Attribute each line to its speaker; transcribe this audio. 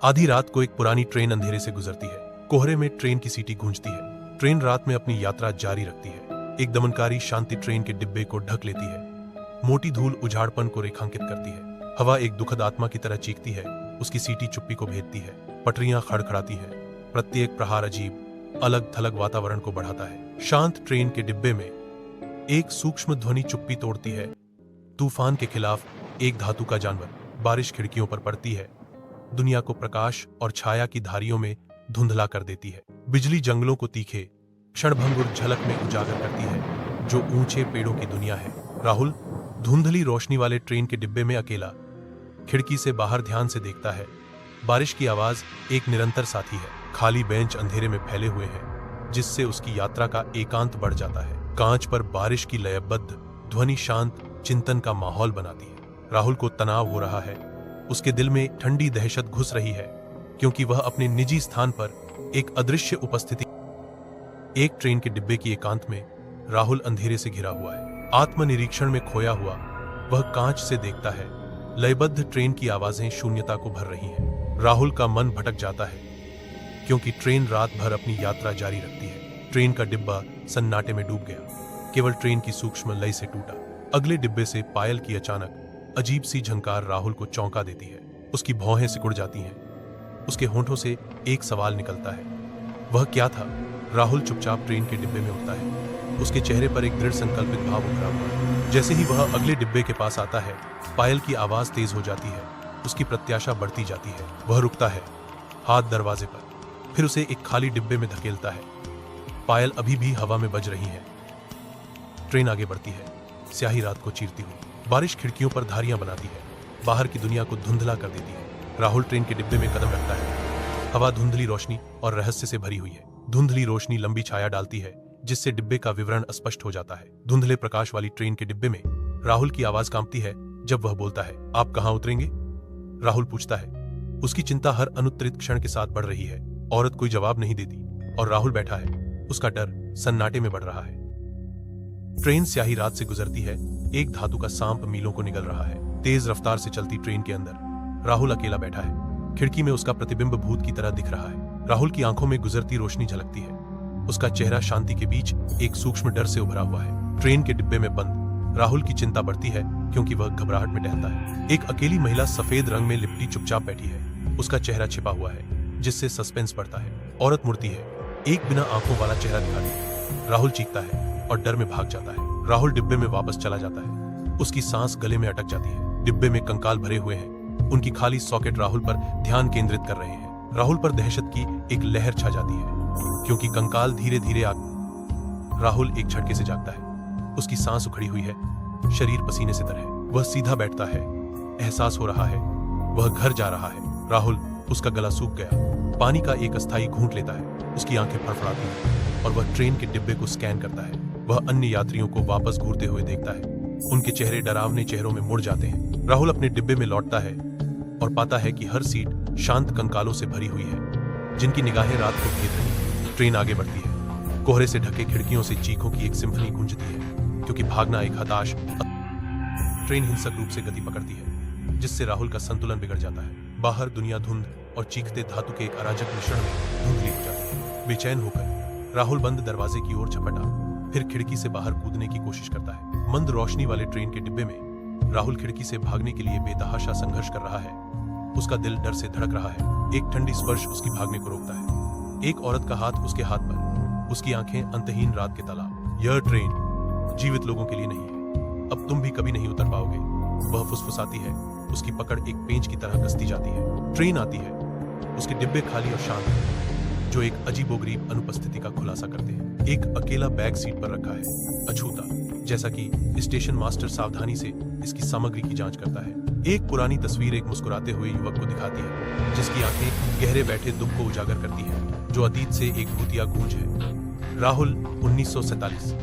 Speaker 1: आधी रात को एक पुरानी ट्रेन अंधेरे से गुजरती है। कोहरे में ट्रेन की सीटी गूंजती है। ट्रेन रात में अपनी यात्रा जारी रखती है। एक दमनकारी शांति ट्रेन के डिब्बे को ढक लेती है। मोटी धूल उजाड़पन को रेखांकित करती है। हवा एक दुखद आत्मा की तरह चीखती है। उसकी सीटी चुप्पी को भेदती है। पटरियां खड़खड़ाती हैं। प्रत्येक प्रहार अजीब अलग थलग वातावरण को बढ़ाता है। शांत ट्रेन के डिब्बे में एक सूक्ष्म ध्वनि चुप्पी तोड़ती है। तूफान के खिलाफ एक धातु का जानवर। बारिश खिड़कियों पर पड़ती है, दुनिया को प्रकाश और छाया की धारियों में धुंधला कर देती है। बिजली जंगलों को तीखे क्षणभंगुर झलक में उजागर करती है, जो ऊंचे पेड़ों की दुनिया है। राहुल धुंधली रोशनी वाले ट्रेन के डिब्बे में अकेला खिड़की से बाहर ध्यान से देखता है। बारिश की आवाज एक निरंतर साथी है। खाली बेंच अंधेरे में फैले हुए हैं, जिससे उसकी यात्रा का एकांत बढ़ जाता है। कांच पर बारिश की लयबद्ध ध्वनि शांत चिंतन का माहौल बनाती है। राहुल को तनाव हो रहा है। उसके दिल में ठंडी दहशत घुस रही है, क्योंकि वह अपने निजी स्थान पर एक अदृश्य उपस्थिति। एक ट्रेन के डिब्बे की एकांत में राहुल अंधेरे से घिरा हुआ है। आत्मनिरीक्षण में खोया हुआ वह कांच से देखता है। लयबद्ध ट्रेन की आवाजें शून्यता को भर रही हैं। राहुल का मन भटक जाता है, क्योंकि ट्रेन रात भर अपनी यात्रा जारी रखती है। ट्रेन का डिब्बा सन्नाटे में डूब गया। केवल ट्रेन की सूक्ष्म लय से टूटा। अगले डिब्बे से पायल की अचानक अजीब सी झंकार राहुल को चौंका देती है। उसकी भौहें सिकुड़ जाती हैं। उसके होंठों से एक सवाल निकलता है। वह क्या था? राहुल चुपचाप ट्रेन के डिब्बे में उठता है। उसके चेहरे पर एक दृढ़ संकल्पित भाव उभरा हुआ है। जैसे ही वह अगले डिब्बे के पास आता है, पायल की आवाज तेज हो जाती है। उसकी प्रत्याशा बढ़ती जाती है। वह रुकता है, हाथ दरवाजे पर, फिर उसे एक खाली डिब्बे में धकेलता है। पायल अभी भी हवा में बज रही है। ट्रेन आगे बढ़ती है, स्याही रात को चीरती हुई। बारिश खिड़कियों पर धारियां बनाती है, बाहर की दुनिया को धुंधला कर देती है। राहुल ट्रेन के डिब्बे में कदम रखता है। हवा धुंधली रोशनी और रहस्य से भरी हुई है। धुंधली रोशनी लंबी छाया डालती है, जिससे डिब्बे का विवरण स्पष्ट हो जाता है। धुंधले प्रकाश वाली ट्रेन के डिब्बे में राहुल की आवाज कांपती है जब वह बोलता है, आप कहां उतरेंगे? राहुल पूछता है। उसकी चिंता हर अनुत्तरित क्षण के साथ बढ़ रही है। औरत कोई जवाब नहीं देती और राहुल बैठा है। उसका डर सन्नाटे में बढ़ रहा है। ट्रेन स्याही रात से गुजरती है। एक धातु का सांप मीलों को निगल रहा है। तेज रफ्तार से चलती ट्रेन के अंदर राहुल अकेला बैठा है। खिड़की में उसका प्रतिबिंब भूत की तरह दिख रहा है। राहुल की आंखों में गुजरती रोशनी झलकती है। उसका चेहरा शांति के बीच एक सूक्ष्म डर से उभरा हुआ है। ट्रेन के डिब्बे में बंद राहुल की चिंता बढ़ती है, क्योंकि वह घबराहट में टहलता है। एक अकेली महिला सफेद रंग में लिपटी चुपचाप बैठी है। उसका चेहरा छिपा हुआ है, जिससे सस्पेंस बढ़ता है। औरत मुड़ती है, एक बिना आंखों वाला चेहरा दिखाती है। राहुल चीखता है और डर में भाग जाता है। राहुल डिब्बे में वापस चला जाता है। उसकी सांस गले में अटक जाती है। डिब्बे में कंकाल भरे हुए हैं। उनकी खाली सॉकेट राहुल पर ध्यान केंद्रित कर रहे हैं। राहुल पर दहशत की एक लहर छा जाती है, क्योंकि कंकाल धीरे धीरे राहुल एक झटके से जागता है। उसकी सांस उखड़ी हुई है, शरीर पसीने से तर है। वह सीधा बैठता है। एहसास हो रहा है वह घर जा रहा है। राहुल, उसका गला सूख गया। पानी का एक अस्थायी घूंट लेता है। उसकी आंखें फड़फड़ाती हैं और वह ट्रेन के डिब्बे को स्कैन करता है। वह अन्य यात्रियों को वापस घूरते हुए देखता है। उनके चेहरे डरावने चेहरों में मुड़ जाते हैं। राहुल अपने डिब्बे में लौटता है और पाता है कि हर सीट शांत कंकालों से भरी हुई है, जिनकी निगाहें रात को घेर रही हैं। ट्रेन आगे बढ़ती है। कोहरे से ढके खिड़कियों से चीखों की एक सिम्फनी गूंजती है, क्योंकि भागना एक हताश। ट्रेन हिंसक रूप से गति पकड़ती है, जिससे राहुल का संतुलन बिगड़ जाता है। बाहर दुनिया धुंध और चीखते धातु के एक अराजक मिश्रण में धुंधली हो जाती है। बेचैन होकर राहुल बंद दरवाजे की ओर झपटा, फिर खिड़की से बाहर कूदने की कोशिश करता है। मंद रोशनी वाले ट्रेन के डिब्बे में राहुल खिड़की से भागने के लिए बेतहाशा संघर्ष कर रहा है। उसका दिल डर से धड़क रहा है। एक ठंडी स्पर्श उसकी भागने को रोकता है। एक औरत का हाथ उसके हाथ पर। उसकी आंखें अंतहीन रात के तालाब। यह ट्रेन जीवित लोगों के लिए नहीं है। अब तुम भी कभी नहीं उतर पाओगे। वह फुसफुसाती है। उसकी पकड़ एक पेंच की तरह कसती जाती है। ट्रेन आती है। उसके डिब्बे खाली और शांत हैं, जो एक अजीबोगरीब अनुपस्थिति का खुलासा करते हैं। एक अकेला बैग सीट पर रखा है, अछूता, जैसा कि स्टेशन मास्टर सावधानी से इसकी सामग्री की जांच करता है। एक पुरानी तस्वीर एक मुस्कुराते हुए युवक को दिखाती है, जिसकी आंखें गहरे बैठे दुख को उजागर करती हैं, जो अतीत से एक भूतिया गूंज है। राहुल, 1947।